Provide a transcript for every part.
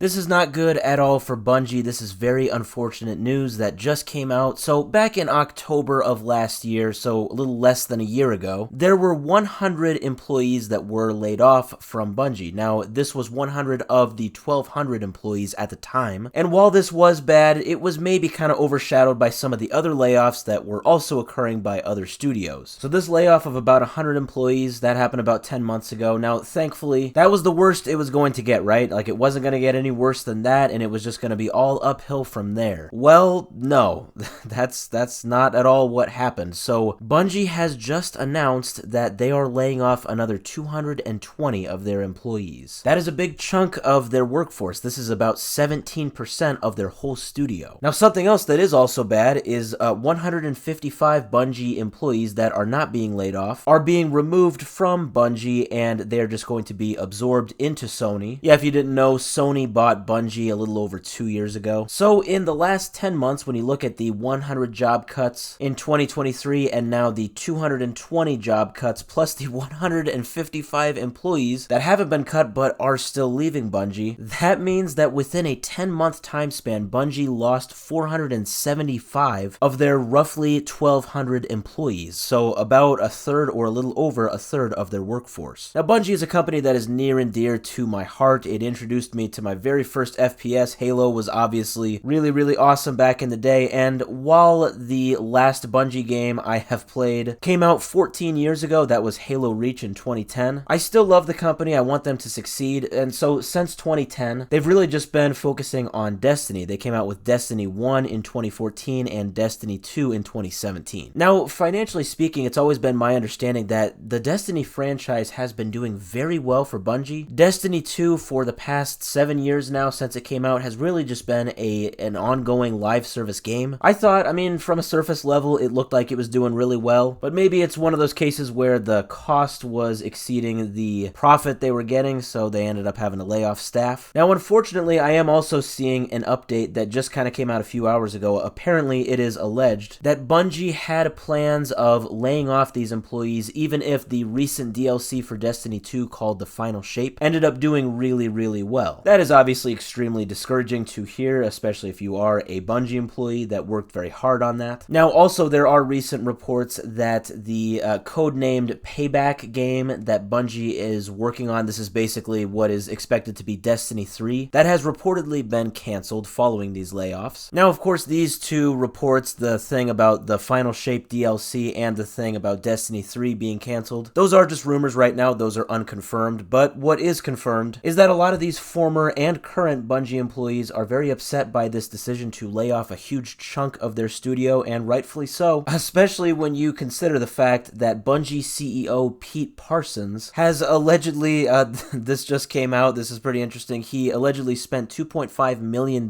This is not good at all for Bungie. This is very unfortunate news that just came out. So back in October of last year, so a little less than a year ago, there were 100 employees that were laid off from Bungie. Now, this was 100 of the 1,200 employees at the time. And while this was bad, it was maybe kind of overshadowed by some of the other layoffs that were also occurring by other studios. So this layoff of about 100 employees, that happened about 10 months ago. Now, thankfully, that was the worst it was going to get, right? Like, it wasn't going to get any worse than that, and it was just going to be all uphill from there. Well, no, that's not at all what happened. So Bungie has just announced that they are laying off another 220 of their employees. That is a big chunk of their workforce. This is about 17% of their whole studio. Now, something else that is also bad is 155 Bungie employees that are not being laid off are being removed from Bungie, and they're just going to be absorbed into Sony. Yeah, if you didn't know, Sony bought Bungie a little over 2 years ago. So in the last 10 months, when you look at the 100 job cuts in 2023 and now the 220 job cuts plus the 155 employees that haven't been cut but are still leaving Bungie, that means that within a 10-month time span, Bungie lost 475 of their roughly 1,200 employees. So about a third or a little over a third of their workforce. Now, Bungie is a company that is near and dear to my heart. It introduced me to my very first FPS. Halo was obviously really awesome back in the day, and while the last Bungie game I have played came out 14 years ago, that was Halo Reach in 2010, I still love the company. I want them to succeed, and so since 2010, they've really just been focusing on Destiny. They came out with Destiny 1 in 2014 and Destiny 2 in 2017. Now, financially speaking, it's always been my understanding that the Destiny franchise has been doing very well for Bungie. Destiny 2, for the past 7 years now, since it came out, has really just been an ongoing live service game. I thought, I mean, from a surface level, it looked like it was doing really well, but maybe it's one of those cases where the cost was exceeding the profit they were getting, so they ended up having to lay off staff. Now, unfortunately, I am also seeing an update that just kind of came out a few hours ago. Apparently, it is alleged that Bungie had plans of laying off these employees even if the recent DLC for Destiny 2 called The Final Shape ended up doing really well. That is obviously extremely discouraging to hear, especially if you are a Bungie employee that worked very hard on that. Now, also, there are recent reports that the codenamed Payback game that Bungie is working on, this is basically what is expected to be Destiny 3, that has reportedly been canceled following these layoffs. Now, of course, these two reports, the thing about the Final Shape DLC and the thing about Destiny 3 being canceled, those are just rumors right now. Those are unconfirmed, but what is confirmed is that a lot of these former and current Bungie employees are very upset by this decision to lay off a huge chunk of their studio, and rightfully so, especially when you consider the fact that Bungie CEO Pete Parsons has allegedly, this just came out, this is pretty interesting, he allegedly spent $2.5 million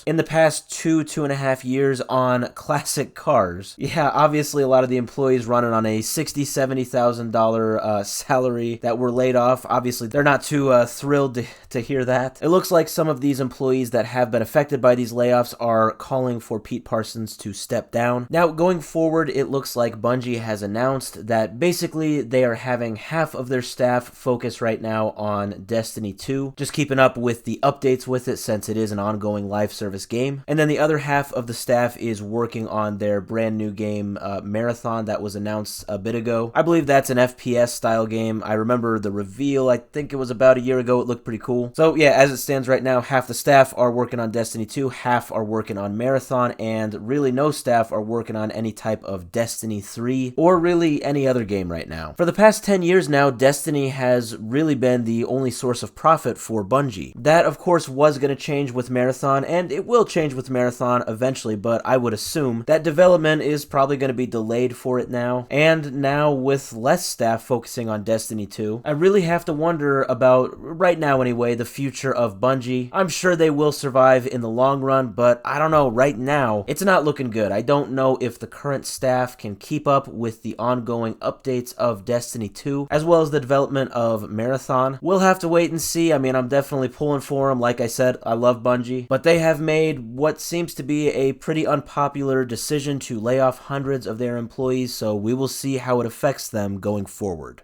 in the past 2.5 years on classic cars. Yeah, obviously a lot of the employees running on a $60,000, $70,000 salary that were laid off, obviously they're not too thrilled to hear that. It looks like some of these employees that have been affected by these layoffs are calling for Pete Parsons to step down. Now, going forward, it looks like Bungie has announced that basically they are having half of their staff focus right now on Destiny 2, just keeping up with the updates with it since it is an ongoing live service game. And then the other half of the staff is working on their brand new game, Marathon, that was announced a bit ago. I believe that's an FPS style game. I remember the reveal, I think it was about a year ago. It looked pretty cool. So yeah, as it stands right now, half the staff are working on Destiny 2, half are working on Marathon, and really no staff are working on any type of Destiny 3 or really any other game right now. For the past 10 years now, Destiny has really been the only source of profit for Bungie. That, of course, was going to change with Marathon, and it will change with Marathon eventually, but I would assume that development is probably going to be delayed for it now. And now, with less staff focusing on Destiny 2, I really have to wonder about, right now anyway, the future of Bungie. I'm sure they will survive in the long run, but I don't know, right now, it's not looking good. I don't know if the current staff can keep up with the ongoing updates of Destiny 2, as well as the development of Marathon. We'll have to wait and see. I mean, I'm definitely pulling for them. Like I said, I love Bungie, but they have made what seems to be a pretty unpopular decision to lay off hundreds of their employees, so we will see how it affects them going forward.